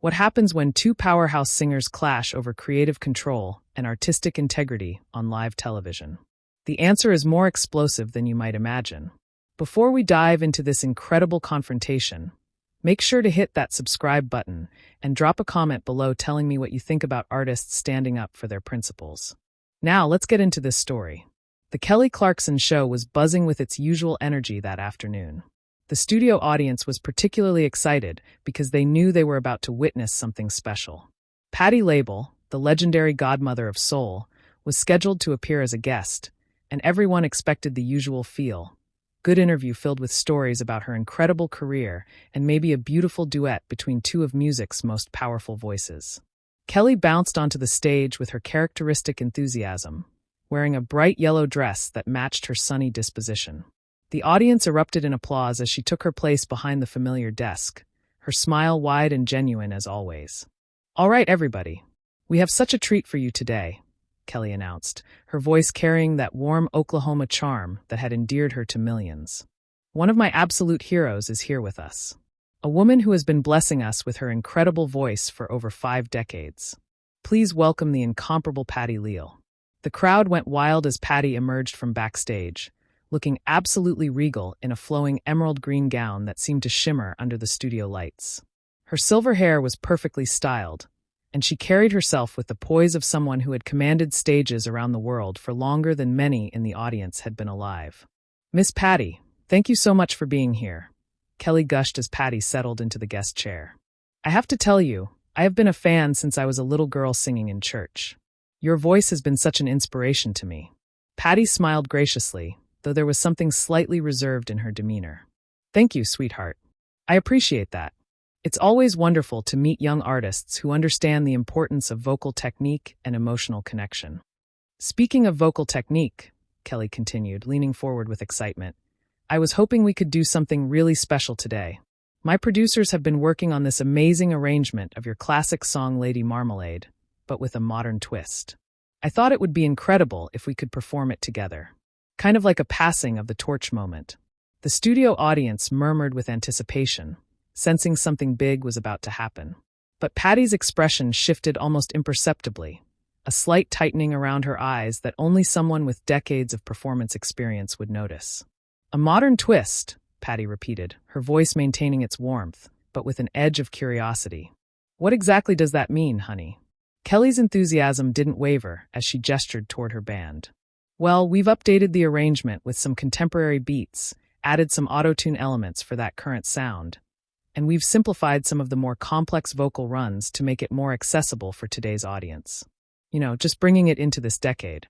What happens when two powerhouse singers clash over creative control and artistic integrity on live television? The answer is more explosive than you might imagine. Before we dive into this incredible confrontation, make sure to hit that subscribe button and drop a comment below telling me what you think about artists standing up for their principles. Now, let's get into this story. The Kelly Clarkson Show was buzzing with its usual energy that afternoon. The studio audience was particularly excited because they knew they were about to witness something special. Patti LaBelle, the legendary godmother of soul, was scheduled to appear as a guest, and everyone expected the usual feel. Good interview filled with stories about her incredible career and maybe a beautiful duet between two of music's most powerful voices. Kelly bounced onto the stage with her characteristic enthusiasm, wearing a bright yellow dress that matched her sunny disposition. The audience erupted in applause as she took her place behind the familiar desk, her smile wide and genuine as always. "All right, everybody. We have such a treat for you today," Kelly announced, her voice carrying that warm Oklahoma charm that had endeared her to millions. "One of my absolute heroes is here with us. A woman who has been blessing us with her incredible voice for over 5 decades. Please welcome the incomparable Patti LaBelle." The crowd went wild as Patti emerged from backstage, looking absolutely regal in a flowing emerald green gown that seemed to shimmer under the studio lights. Her silver hair was perfectly styled, and she carried herself with the poise of someone who had commanded stages around the world for longer than many in the audience had been alive. "Miss Patti, thank you so much for being here," Kelly gushed as Patti settled into the guest chair. "I have to tell you, I have been a fan since I was a little girl singing in church. Your voice has been such an inspiration to me." Patti smiled graciously, though there was something slightly reserved in her demeanor. "Thank you, sweetheart. I appreciate that. It's always wonderful to meet young artists who understand the importance of vocal technique and emotional connection." "Speaking of vocal technique," Kelly continued, leaning forward with excitement, "I was hoping we could do something really special today. My producers have been working on this amazing arrangement of your classic song Lady Marmalade, but with a modern twist. I thought it would be incredible if we could perform it together. Kind of like a passing of the torch moment." The studio audience murmured with anticipation, sensing something big was about to happen. But Patti's expression shifted almost imperceptibly, a slight tightening around her eyes that only someone with decades of performance experience would notice. "A modern twist," Patti repeated, her voice maintaining its warmth, but with an edge of curiosity. "What exactly does that mean, honey?" Kelly's enthusiasm didn't waver as she gestured toward her band. "Well, we've updated the arrangement with some contemporary beats, added some auto-tune elements for that current sound, and we've simplified some of the more complex vocal runs to make it more accessible for today's audience. Just bringing it into this decade."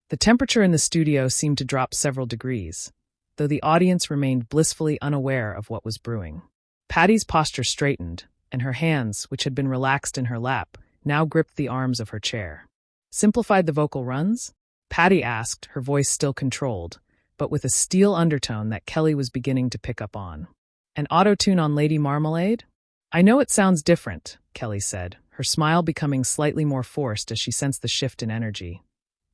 The temperature in the studio seemed to drop several degrees, though the audience remained blissfully unaware of what was brewing. Patti's posture straightened, and her hands, which had been relaxed in her lap, now gripped the arms of her chair. "Simplified the vocal runs?" Patti asked, her voice still controlled, but with a steel undertone that Kelly was beginning to pick up on. "An auto-tune on Lady Marmalade?" "I know it sounds different," Kelly said, her smile becoming slightly more forced as she sensed the shift in energy.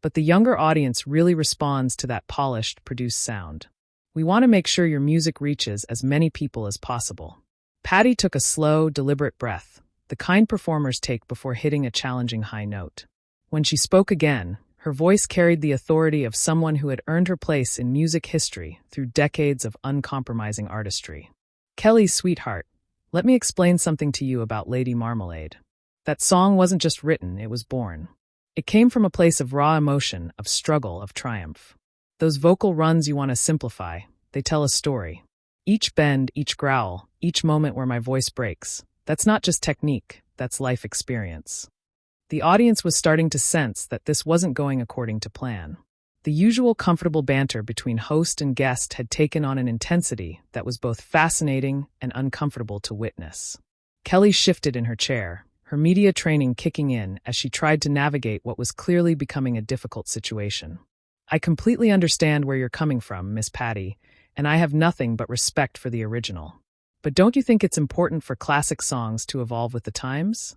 "But the younger audience really responds to that polished, produced sound. We want to make sure your music reaches as many people as possible." Patti took a slow, deliberate breath, the kind performers take before hitting a challenging high note. When she spoke again, her voice carried the authority of someone who had earned her place in music history through decades of uncompromising artistry. "Kelly, sweetheart, let me explain something to you about Lady Marmalade. That song wasn't just written, it was born. It came from a place of raw emotion, of struggle, of triumph. Those vocal runs you want to simplify, they tell a story. Each bend, each growl, each moment where my voice breaks, that's not just technique, that's life experience." The audience was starting to sense that this wasn't going according to plan. The usual comfortable banter between host and guest had taken on an intensity that was both fascinating and uncomfortable to witness. Kelly shifted in her chair, her media training kicking in as she tried to navigate what was clearly becoming a difficult situation. "I completely understand where you're coming from, Miss Patti, and I have nothing but respect for the original. But don't you think it's important for classic songs to evolve with the times?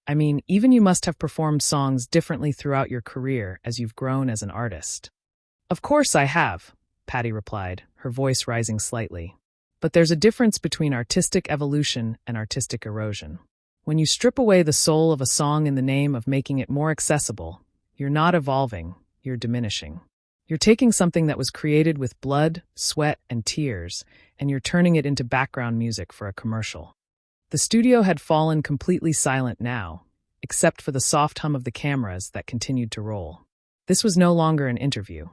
I mean, even you must have performed songs differently throughout your career as you've grown as an artist." "Of course I have," Patti replied, her voice rising slightly. "But there's a difference between artistic evolution and artistic erosion. When you strip away the soul of a song in the name of making it more accessible, you're not evolving, you're diminishing. You're taking something that was created with blood, sweat, and tears, and you're turning it into background music for a commercial. The studio had fallen completely silent now, except for the soft hum of the cameras that continued to roll. This was no longer an interview.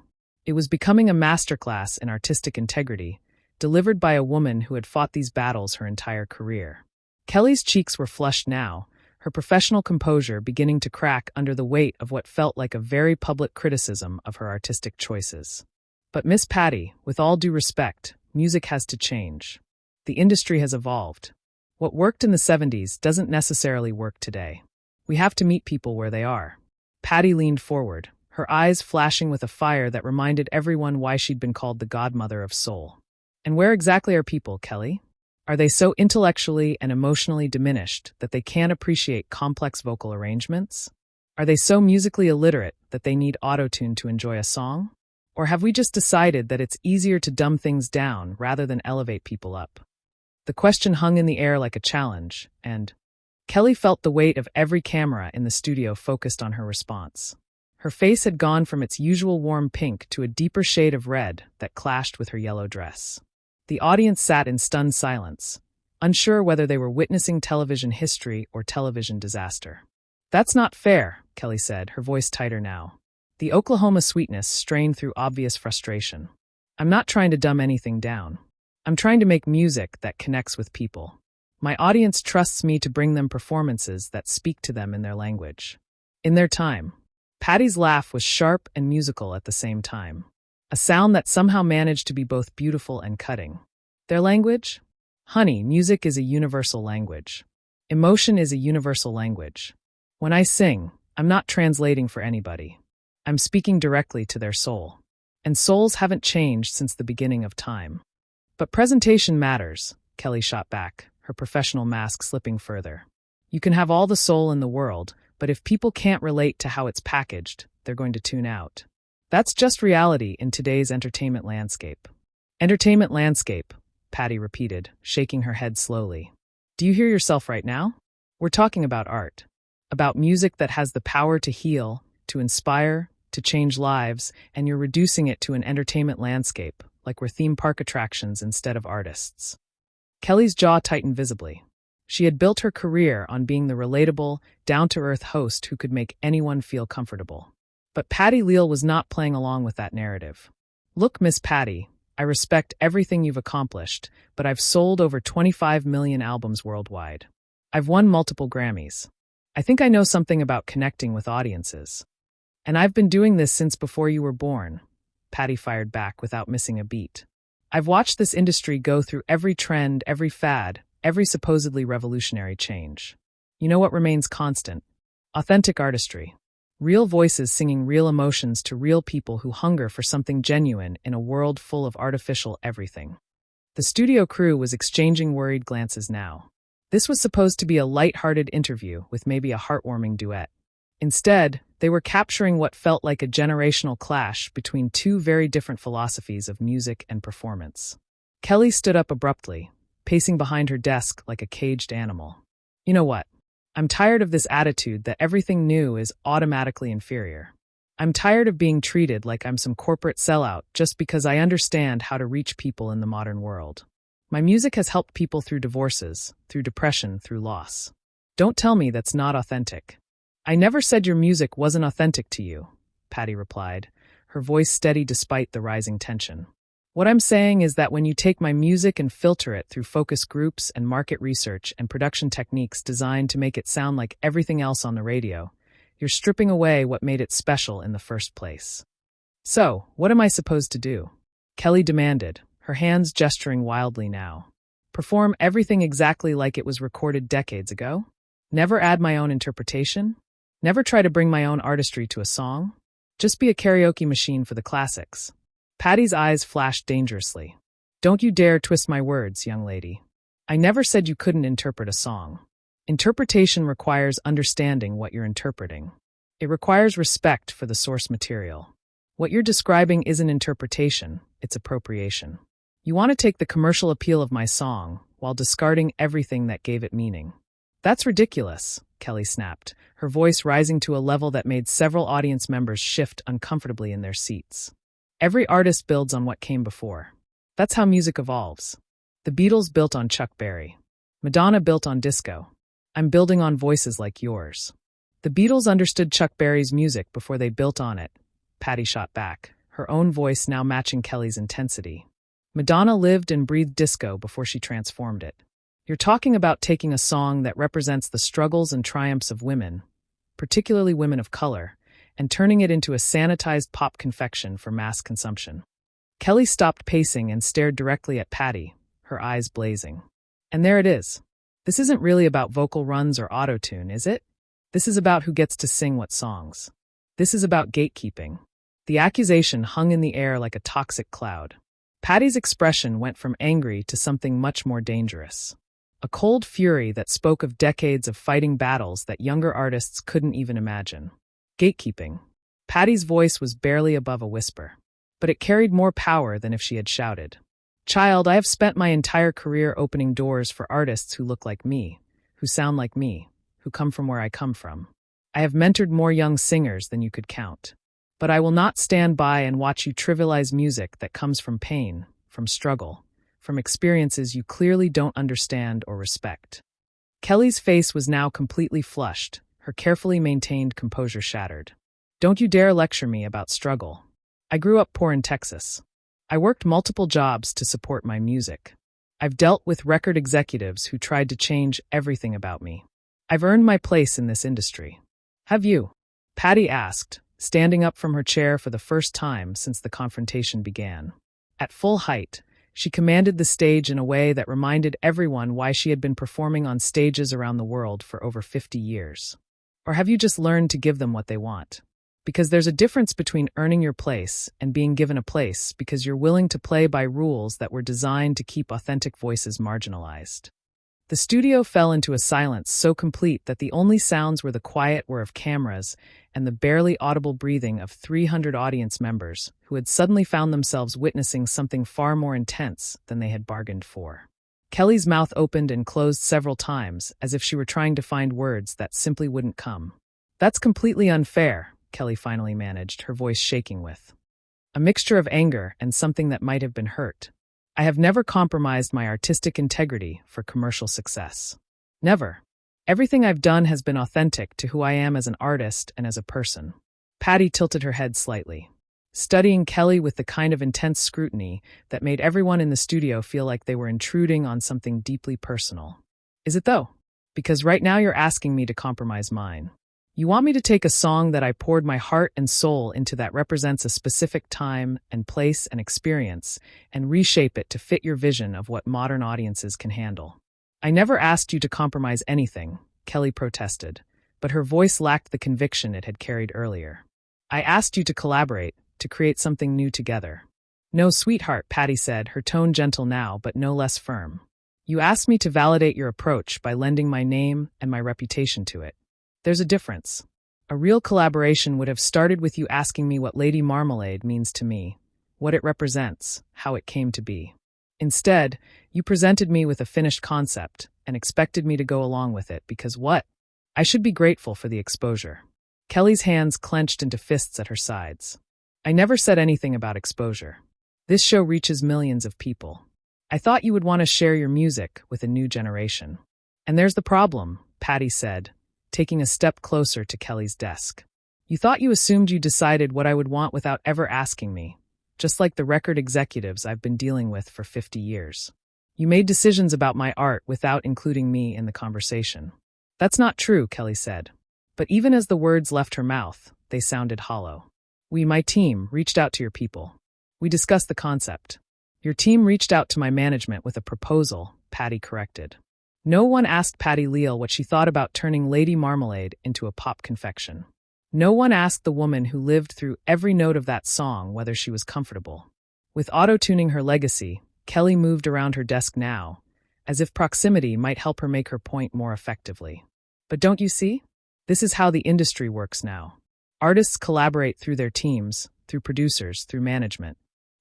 It was becoming a masterclass in artistic integrity, delivered by a woman who had fought these battles her entire career. Kelly's cheeks were flushed now, her professional composure beginning to crack under the weight of what felt like a very public criticism of her artistic choices. But Miss Patti, with all due respect, music has to change. The industry has evolved. What worked in the 70s doesn't necessarily work today. We have to meet people where they are. Patti leaned forward, her eyes flashing with a fire that reminded everyone why she'd been called the godmother of soul. And where exactly are people, Kelly? Are they so intellectually and emotionally diminished that they can't appreciate complex vocal arrangements? Are they so musically illiterate that they need autotune to enjoy a song? Or have we just decided that it's easier to dumb things down rather than elevate people up? The question hung in the air like a challenge, and Kelly felt the weight of every camera in the studio focused on her response. Her face had gone from its usual warm pink to a deeper shade of red that clashed with her yellow dress. The audience sat in stunned silence, unsure whether they were witnessing television history or television disaster. "That's not fair," Kelly said, her voice tighter now. The Oklahoma sweetness strained through obvious frustration. "I'm not trying to dumb anything down. I'm trying to make music that connects with people. My audience trusts me to bring them performances that speak to them in their language, in their time." Patti's laugh was sharp and musical at the same time. A sound that somehow managed to be both beautiful and cutting. Their language? Honey, music is a universal language. Emotion is a universal language. When I sing, I'm not translating for anybody. I'm speaking directly to their soul. And souls haven't changed since the beginning of time. But presentation matters, Kelly shot back, her professional mask slipping further. You can have all the soul in the world, but if people can't relate to how it's packaged, they're going to tune out. That's just reality in today's entertainment landscape. Entertainment landscape, Patti repeated, shaking her head slowly. Do you hear yourself right now? We're talking about art. About music that has the power to heal, to inspire, to change lives, and you're reducing it to an entertainment landscape, like we're theme park attractions instead of artists. Kelly's jaw tightened visibly. She had built her career on being the relatable, down-to-earth host who could make anyone feel comfortable. But Patti LaBelle was not playing along with that narrative. "Look, Miss Patti, I respect everything you've accomplished, but I've sold over 25 million albums worldwide. I've won multiple Grammys. I think I know something about connecting with audiences. And I've been doing this since before you were born," Patti fired back without missing a beat. "I've watched this industry go through every trend, every fad, every supposedly revolutionary change. You know what remains constant? Authentic artistry. Real voices singing real emotions to real people who hunger for something genuine in a world full of artificial everything." The studio crew was exchanging worried glances now. This was supposed to be a light-hearted interview with maybe a heartwarming duet. Instead, they were capturing what felt like a generational clash between two very different philosophies of music and performance. Kelly stood up abruptly, pacing behind her desk like a caged animal. "You know what? I'm tired of this attitude that everything new is automatically inferior. I'm tired of being treated like I'm some corporate sellout just because I understand how to reach people in the modern world. My music has helped people through divorces, through depression, through loss. Don't tell me that's not authentic." "I never said your music wasn't authentic to you," Patti replied, her voice steady despite the rising tension. "What I'm saying is that when you take my music and filter it through focus groups and market research and production techniques designed to make it sound like everything else on the radio, you're stripping away what made it special in the first place." "So, what am I supposed to do?" Kelly demanded, her hands gesturing wildly now. "Perform everything exactly like it was recorded decades ago? Never add my own interpretation? Never try to bring my own artistry to a song? Just be a karaoke machine for the classics?" Patti's eyes flashed dangerously. "Don't you dare twist my words, young lady. I never said you couldn't interpret a song. Interpretation requires understanding what you're interpreting. It requires respect for the source material. What you're describing isn't interpretation, it's appropriation. You want to take the commercial appeal of my song while discarding everything that gave it meaning. That's ridiculous, Kelly snapped, her voice rising to a level that made several audience members shift uncomfortably in their seats. Every artist builds on what came before. That's how music evolves. The Beatles built on Chuck Berry. Madonna built on disco. I'm building on voices like yours. The Beatles understood Chuck Berry's music before they built on it, Patti shot back, her own voice now matching Kelly's intensity. Madonna lived and breathed disco before she transformed it. You're talking about taking a song that represents the struggles and triumphs of women, particularly women of color, and turning it into a sanitized pop confection for mass consumption. Kelly stopped pacing and stared directly at Patti, her eyes blazing. And there it is. This isn't really about vocal runs or auto-tune, is it? This is about who gets to sing what songs. This is about gatekeeping. The accusation hung in the air like a toxic cloud. Patti's expression went from angry to something much more dangerous. A cold fury that spoke of decades of fighting battles that younger artists couldn't even imagine. Gatekeeping. Patti's voice was barely above a whisper, but it carried more power than if she had shouted. Child, I have spent my entire career opening doors for artists who look like me, who sound like me, who come from where I come from. I have mentored more young singers than you could count. But I will not stand by and watch you trivialize music that comes from pain, from struggle, from experiences you clearly don't understand or respect. Kelly's face was now completely flushed, her carefully maintained composure shattered. Don't you dare lecture me about struggle. I grew up poor in Texas. I worked multiple jobs to support my music. I've dealt with record executives who tried to change everything about me. I've earned my place in this industry. Have you? Patti asked, standing up from her chair for the first time since the confrontation began. At full height, she commanded the stage in a way that reminded everyone why she had been performing on stages around the world for over 50 years. Or have you just learned to give them what they want? Because there's a difference between earning your place and being given a place because you're willing to play by rules that were designed to keep authentic voices marginalized. The studio fell into a silence so complete that the only sounds were the quiet whir of cameras and the barely audible breathing of 300 audience members who had suddenly found themselves witnessing something far more intense than they had bargained for. Kelly's mouth opened and closed several times, as if she were trying to find words that simply wouldn't come. That's completely unfair, Kelly finally managed, her voice shaking with a mixture of anger and something that might have been hurt. I have never compromised my artistic integrity for commercial success. Never. Everything I've done has been authentic to who I am as an artist and as a person. Patti tilted her head slightly, studying Kelly with the kind of intense scrutiny that made everyone in the studio feel like they were intruding on something deeply personal. Is it though? Because right now you're asking me to compromise mine. You want me to take a song that I poured my heart and soul into that represents a specific time and place and experience and reshape it to fit your vision of what modern audiences can handle. I never asked you to compromise anything, Kelly protested, but her voice lacked the conviction it had carried earlier. I asked you to collaborate, to create something new together. No, sweetheart, Patti said, her tone gentle now but no less firm. You asked me to validate your approach by lending my name and my reputation to it. There's a difference. A real collaboration would have started with you asking me what Lady Marmalade means to me, what it represents, how it came to be. Instead, you presented me with a finished concept and expected me to go along with it because what? I should be grateful for the exposure. Kelly's hands clenched into fists at her sides. I never said anything about exposure. This show reaches millions of people. I thought you would want to share your music with a new generation. And there's the problem, Patti said, taking a step closer to Kelly's desk. You thought you assumed you decided what I would want without ever asking me, just like the record executives I've been dealing with for 50 years. You made decisions about my art without including me in the conversation. That's not true, Kelly said. But even as the words left her mouth, they sounded hollow. We, my team, reached out to your people. We discussed the concept. Your team reached out to my management with a proposal, Patti corrected. No one asked Patti LaBelle what she thought about turning Lady Marmalade into a pop confection. No one asked the woman who lived through every note of that song whether she was comfortable. With auto-tuning her legacy, Kelly moved around her desk now, as if proximity might help her make her point more effectively. But don't you see? This is how the industry works now. Artists collaborate through their teams, through producers, through management.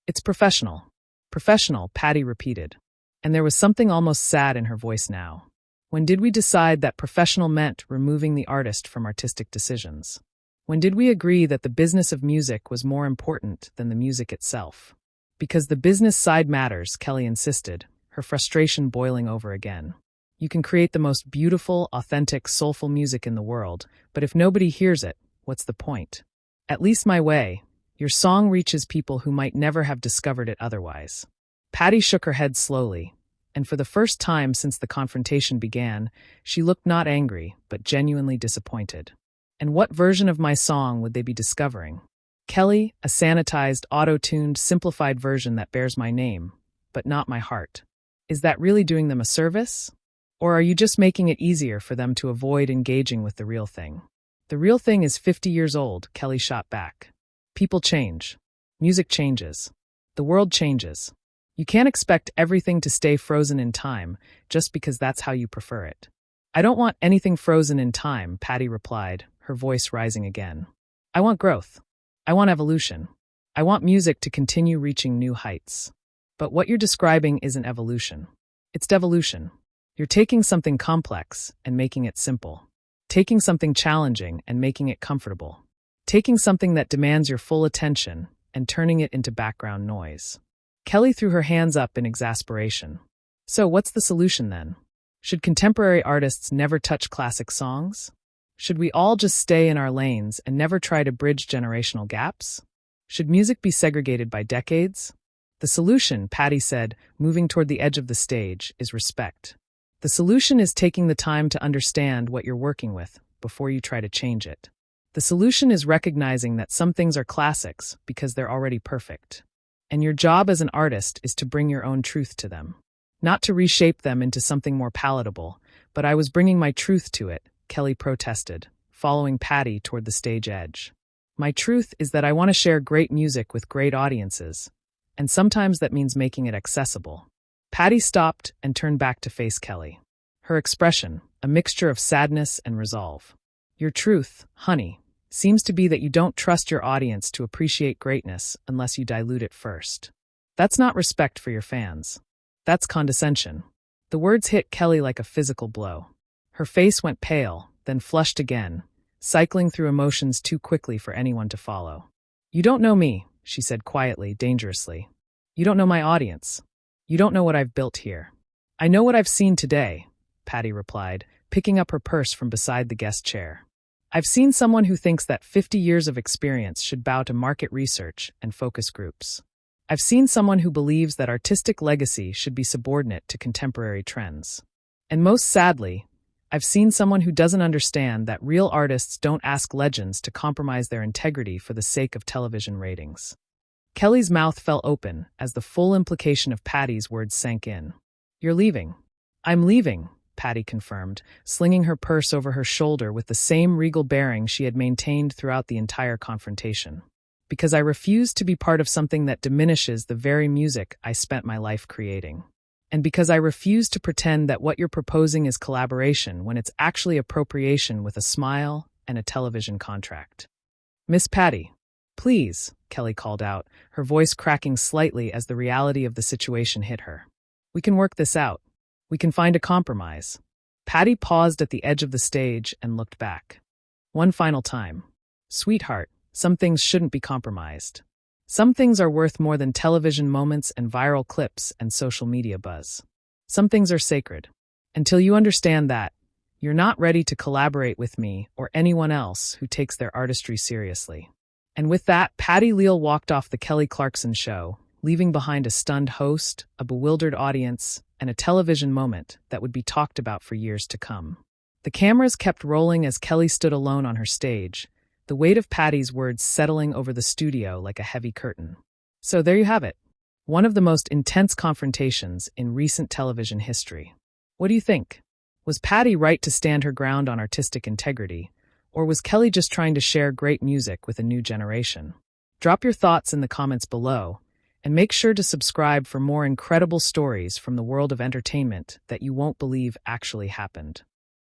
It's professional. Professional, Patti repeated. And there was something almost sad in her voice now. When did we decide that professional meant removing the artist from artistic decisions? When did we agree that the business of music was more important than the music itself? Because the business side matters, Kelly insisted, her frustration boiling over again. You can create the most beautiful, authentic, soulful music in the world, but if nobody hears it, what's the point? At least my way, your song reaches people who might never have discovered it otherwise. Patti shook her head slowly, and for the first time since the confrontation began, she looked not angry, but genuinely disappointed. And what version of my song would they be discovering? Kelly, a sanitized, auto-tuned, simplified version that bears my name, but not my heart. Is that really doing them a service? Or are you just making it easier for them to avoid engaging with the real thing? The real thing is 50 years old, Kelly shot back. People change. Music changes. The world changes. You can't expect everything to stay frozen in time just because that's how you prefer it. I don't want anything frozen in time, Patti replied, her voice rising again. I want growth. I want evolution. I want music to continue reaching new heights. But what you're describing isn't evolution. It's devolution. You're taking something complex and making it simple. Taking something challenging and making it comfortable. Taking something that demands your full attention and turning it into background noise. Kelly threw her hands up in exasperation. So what's the solution then? Should contemporary artists never touch classic songs? Should we all just stay in our lanes and never try to bridge generational gaps? Should music be segregated by decades? The solution, Patti said, moving toward the edge of the stage, is respect. The solution is taking the time to understand what you're working with before you try to change it. The solution is recognizing that some things are classics because they're already perfect. And your job as an artist is to bring your own truth to them. Not to reshape them into something more palatable, but I was bringing my truth to it, Kelly protested, following Patti toward the stage edge. My truth is that I want to share great music with great audiences, and sometimes that means making it accessible. Patti stopped and turned back to face Kelly. Her expression, a mixture of sadness and resolve. Your truth, honey, seems to be that you don't trust your audience to appreciate greatness unless you dilute it first. That's not respect for your fans. That's condescension. The words hit Kelly like a physical blow. Her face went pale, then flushed again, cycling through emotions too quickly for anyone to follow. You don't know me, she said quietly, dangerously. You don't know my audience. You don't know what I've built here. I know what I've seen today, Patti replied, picking up her purse from beside the guest chair. I've seen someone who thinks that 50 years of experience should bow to market research and focus groups. I've seen someone who believes that artistic legacy should be subordinate to contemporary trends. And most sadly, I've seen someone who doesn't understand that real artists don't ask legends to compromise their integrity for the sake of television ratings. Kelly's mouth fell open as the full implication of Patti's words sank in. You're leaving. I'm leaving, Patti confirmed, slinging her purse over her shoulder with the same regal bearing she had maintained throughout the entire confrontation. Because I refuse to be part of something that diminishes the very music I spent my life creating. And because I refuse to pretend that what you're proposing is collaboration when it's actually appropriation with a smile and a television contract. Miss Patti, please, Kelly called out, her voice cracking slightly as the reality of the situation hit her. We can work this out. We can find a compromise. Patti paused at the edge of the stage and looked back. One final time. Sweetheart, some things shouldn't be compromised. Some things are worth more than television moments and viral clips and social media buzz. Some things are sacred. Until you understand that, you're not ready to collaborate with me or anyone else who takes their artistry seriously. And with that, Patti LaBelle walked off the Kelly Clarkson Show, leaving behind a stunned host, a bewildered audience, and a television moment that would be talked about for years to come. The cameras kept rolling as Kelly stood alone on her stage, the weight of Patti's words settling over the studio like a heavy curtain. So there you have it. One of the most intense confrontations in recent television history. What do you think? Was Patti right to stand her ground on artistic integrity, or was Kelly just trying to share great music with a new generation? Drop your thoughts in the comments below, and make sure to subscribe for more incredible stories from the world of entertainment that you won't believe actually happened.